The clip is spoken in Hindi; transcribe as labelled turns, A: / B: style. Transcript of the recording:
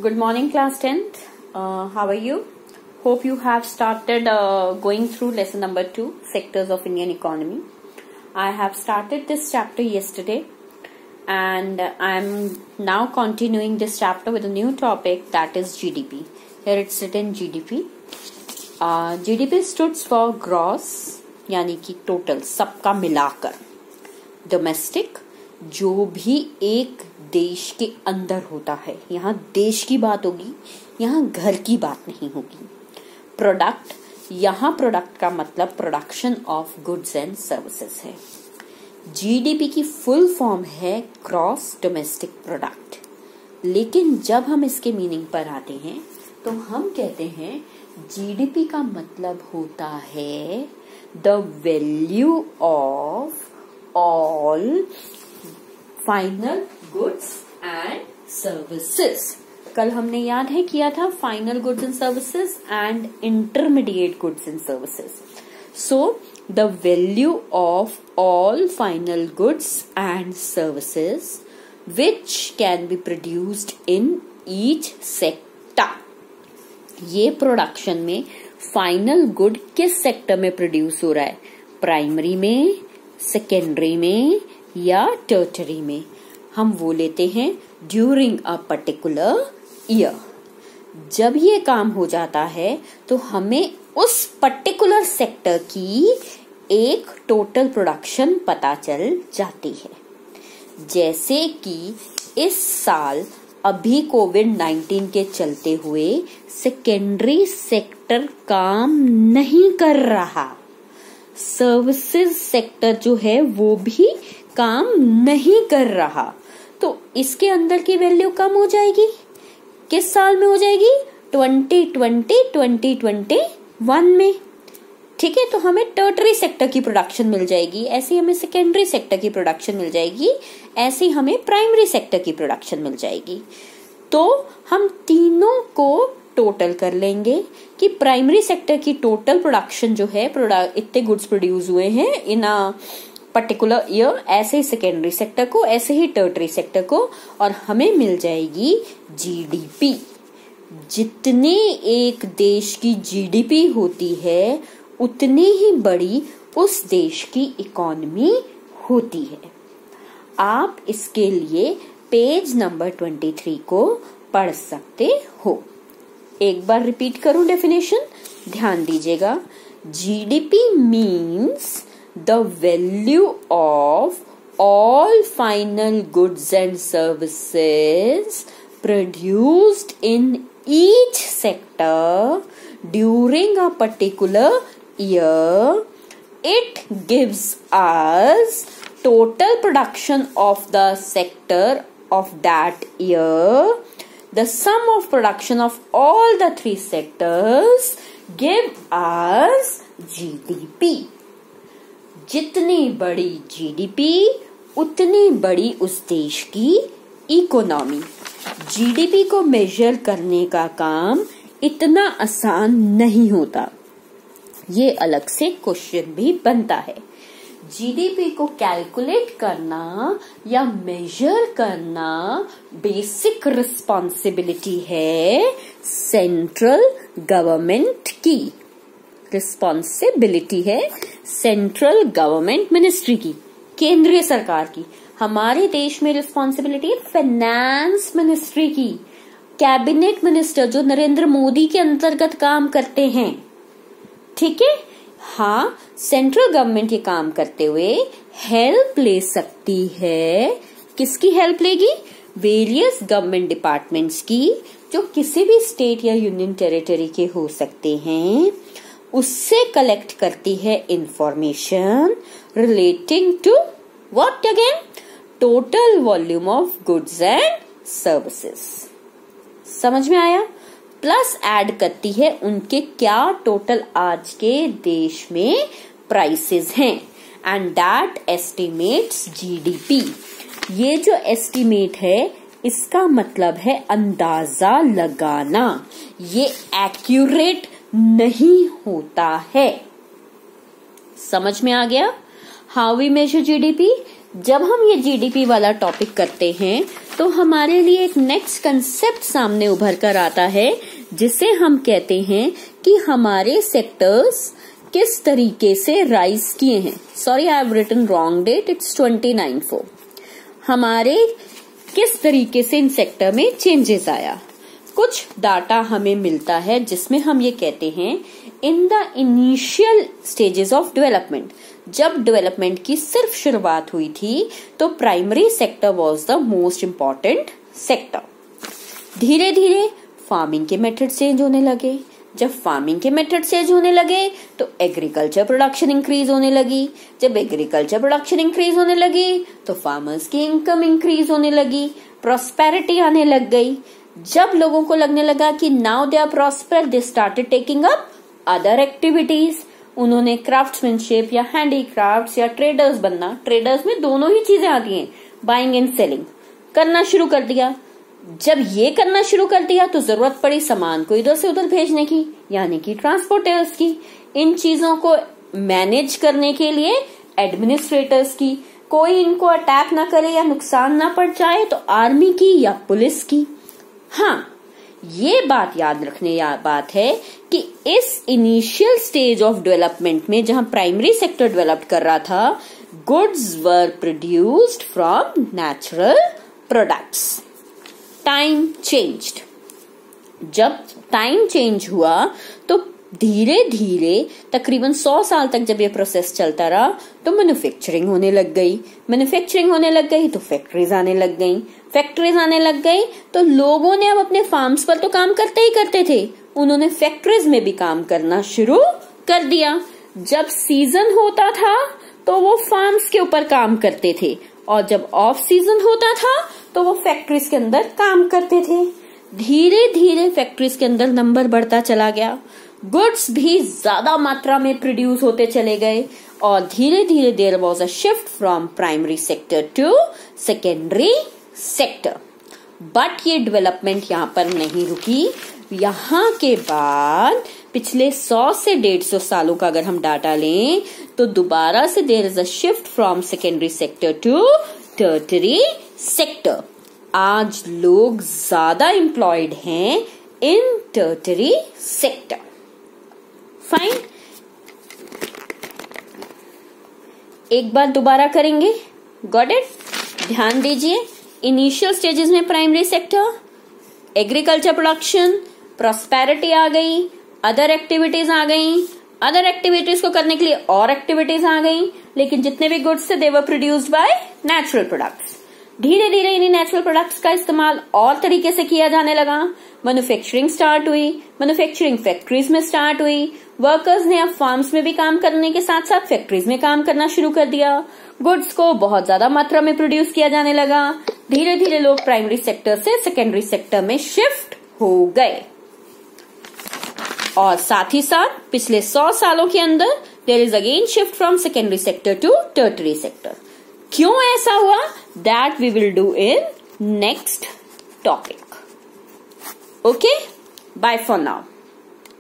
A: Good morning, class 10th. How are you? Hope you have started going through lesson number 2, sectors of Indian economy. I have started this chapter yesterday and I'm now continuing this chapter with a new topic, that is GDP. Here it's written GDP. GDP stands for gross यानी कि टोटल, सबका मिलाकर, डोमेस्टिक, जो भी एक देश के अंदर होता है। यहाँ देश की बात होगी, यहाँ घर की बात नहीं होगी। प्रोडक्ट, यहाँ प्रोडक्ट का मतलब production of goods and services है। जीडीपी की फुल फॉर्म है ग्रॉस डोमेस्टिक प्रोडक्ट, लेकिन जब हम इसके मीनिंग पर आते हैं तो हम कहते हैं जीडीपी का मतलब होता है the value of all final goods and services. कल हमने याद है किया था final goods and services and intermediate goods and services. So the value of all final goods and services which can be produced in each sector. ये प्रोडक्शन में फाइनल गुड किस सेक्टर में प्रोड्यूस हो रहा है, प्राइमरी में, सेकेंडरी में या टर्टरी में। हम वो लेते हैं ड्यूरिंग अ पर्टिकुलर ईयर। जब ये काम हो जाता है तो हमें उस पर्टिकुलर सेक्टर की एक टोटल प्रोडक्शन पता चल जाती है। जैसे कि इस साल अभी कोविड-19 के चलते हुए सेकेंडरी सेक्टर काम नहीं कर रहा, सर्विसेज सेक्टर जो है वो भी काम नहीं कर रहा, तो इसके अंदर की वैल्यू कम हो जाएगी। किस साल में हो जाएगी? 2020-2021 में। ठीक है, तो हमें टर्टरी सेक्टर की प्रोडक्शन मिल जाएगी, ऐसे हमें सेकेंडरी सेक्टर की प्रोडक्शन मिल जाएगी, ऐसे हमें प्राइमरी सेक्टर की प्रोडक्शन मिल जाएगी। तो हम तीनों को टोटल कर लेंगे कि प्राइमरी सेक्टर की टोटल प्रोडक्शन जो है, इतने गुड्स प्रोड्यूस हुए हैं इन अ पर्टिकुलर ईयर, ऐसे ही सेकेंडरी सेक्टर को, ऐसे ही टर्टरी सेक्टर को, और हमें मिल जाएगी जीडीपी। जितने एक देश की जीडीपी होती है उतनी ही बड़ी उस देश की इकोनॉमी होती है। आप इसके लिए पेज नंबर 23 को पढ़ सकते हो। एक बार रिपीट करूं डेफिनेशन, ध्यान दीजिएगा। GDP means the value of all final goods and services produced in each sector during a particular year. It gives us total production of the sector of that year. The sum of production of all the three sectors give us GDP. जितनी बड़ी GDP उतनी बड़ी उस देश की इकोनॉमी। GDP को मेजर करने का काम इतना आसान नहीं होता, ये अलग से क्वेश्चन भी बनता है। जीडीपी को कैलकुलेट करना या मेजर करना बेसिक रिस्पॉन्सिबिलिटी है सेंट्रल गवर्नमेंट की, रिस्पॉन्सिबिलिटी है सेंट्रल गवर्नमेंट मिनिस्ट्री की, केंद्रीय सरकार की। हमारे देश में रिस्पॉन्सिबिलिटी है फाइनेंस मिनिस्ट्री की, कैबिनेट मिनिस्टर जो नरेंद्र मोदी के अंतर्गत काम करते हैं। ठीक है, हाँ, सेंट्रल गवर्नमेंट ये काम करते हुए हेल्प ले सकती है। किसकी हेल्प लेगी? वेरियस गवर्नमेंट डिपार्टमेंट्स की, जो किसी भी स्टेट या यूनियन टेरिटरी के हो सकते हैं। उससे कलेक्ट करती है information relating to what again? Total volume of goods and services. समझ में आया? प्लस ऐड करती है उनके क्या टोटल आज के देश में प्राइसेस हैं, एंड दैट एस्टिमेट्स जीडीपी। ये जो एस्टिमेट है इसका मतलब है अंदाजा लगाना, ये एक्यूरेट नहीं होता है। समझ में आ गया? How we measure GDP? जब हम ये जीडीपी वाला टॉपिक करते हैं तो हमारे लिए एक नेक्स्ट कंसेप्ट सामने उभर कर आता है, जिसे हम कहते हैं कि हमारे सेक्टर्स किस तरीके से राइज किए हैं। Sorry, I have written wrong date, it's 29/4। हमारे किस तरीके से इन सेक्टर में चेंजेस आया। कुछ डाटा हमें मिलता है जिसमें हम ये कहते हैं in the initial stages of development, जब डेवलपमेंट की सिर्फ शुरुआत हुई थी तो primary sector was the most important sector. धीरे धीरे फार्मिंग के मेथड चेंज होने लगे। जब फार्मिंग के मेथड चेंज होने लगे तो एग्रीकल्चर प्रोडक्शन इंक्रीज होने लगी। जब एग्रीकल्चर प्रोडक्शन इंक्रीज होने लगी तो फार्मर्स की इनकम इंक्रीज होने लगी, प्रॉस्पेरिटी आने लग गई। जब लोगों को लगने लगा कि now they are prosper, they started taking up other activities. उन्होंने क्राफ्ट्समैनशिप या हैंडीक्राफ्ट्स या ट्रेडर्स बनना, ट्रेडर्स में दोनों ही चीजें आती हैं, बाइंग एंड सेलिंग, करना शुरू कर दिया। जब ये करना शुरू कर दिया तो जरूरत पड़ी सामान को इधर से उधर भेजने की, यानी कि ट्रांसपोर्टर्स की। इन चीजों को मैनेज करने के लिए एडमिनिस्ट्रेटर्स की, कोई इनको अटैक ना करे या नुकसान ना पहुंचाए तो आर्मी की या पुलिस की। हाँ, ये बात याद रखने बात है कि इस इनिशियल स्टेज ऑफ डेवलपमेंट में जहां प्राइमरी सेक्टर डेवलप कर रहा था, goods were produced from natural products. Time changed. जब टाइम चेंज हुआ तो धीरे धीरे तकरीबन 100 साल तक जब ये प्रोसेस चलता रहा तो मैन्युफैक्चरिंग होने लग गई। मैन्युफैक्चरिंग होने लग गई तो फैक्ट्रीज आने लग गई। फैक्ट्रीज आने लग गई तो लोगों ने अब अपने फार्म्स पर तो काम करते ही करते थे, उन्होंने फैक्ट्रीज में भी काम करना शुरू कर दिया। जब सीजन होता था तो वो फार्म्स के ऊपर काम करते थे, और जब ऑफ सीजन होता था तो वो फैक्ट्रीज के अंदर काम करते थे। धीरे धीरे फैक्ट्रीज के अंदर नंबर बढ़ता चला गया, गुड्स भी ज्यादा मात्रा में प्रोड्यूस होते चले गए, और धीरे धीरे there was a shift from primary sector to secondary sector. But ये डेवलपमेंट यहाँ पर नहीं रुकी। यहाँ के बाद पिछले 100 से 150 सालों का अगर हम डाटा लें तो दोबारा से there is a shift from secondary sector to tertiary sector. आज लोग ज्यादा एम्प्लॉयड हैं इन टर्टरी सेक्टर। फाइन, एक बार दोबारा करेंगे। Got it? ध्यान दीजिए, इनिशियल स्टेजेस में primary sector, agriculture production, prosperity आ गई, अदर एक्टिविटीज आ गई, अदर एक्टिविटीज को करने के लिए और एक्टिविटीज आ गई, लेकिन जितने भी गुड्स थे they were produced by natural products. धीरे धीरे इन्हीं नेचुरल प्रोडक्ट्स का इस्तेमाल और तरीके से किया जाने लगा। मैन्युफैक्चरिंग स्टार्ट हुई, मैन्युफैक्चरिंग फैक्ट्रीज में स्टार्ट हुई। वर्कर्स ने अब फार्म्स में भी काम करने के साथ साथ फैक्ट्रीज में काम करना शुरू कर दिया। गुड्स को बहुत ज्यादा मात्रा में प्रोड्यूस किया जाने लगा। धीरे धीरे लोग प्राइमरी सेक्टर से सेकेंडरी सेक्टर में शिफ्ट हो गए, और साथ ही साथ पिछले 100 सालों के अंदर there is again shift from secondary sector to tertiary sector. क्यों ऐसा हुआ, that we will do in next topic. Okay, bye for now.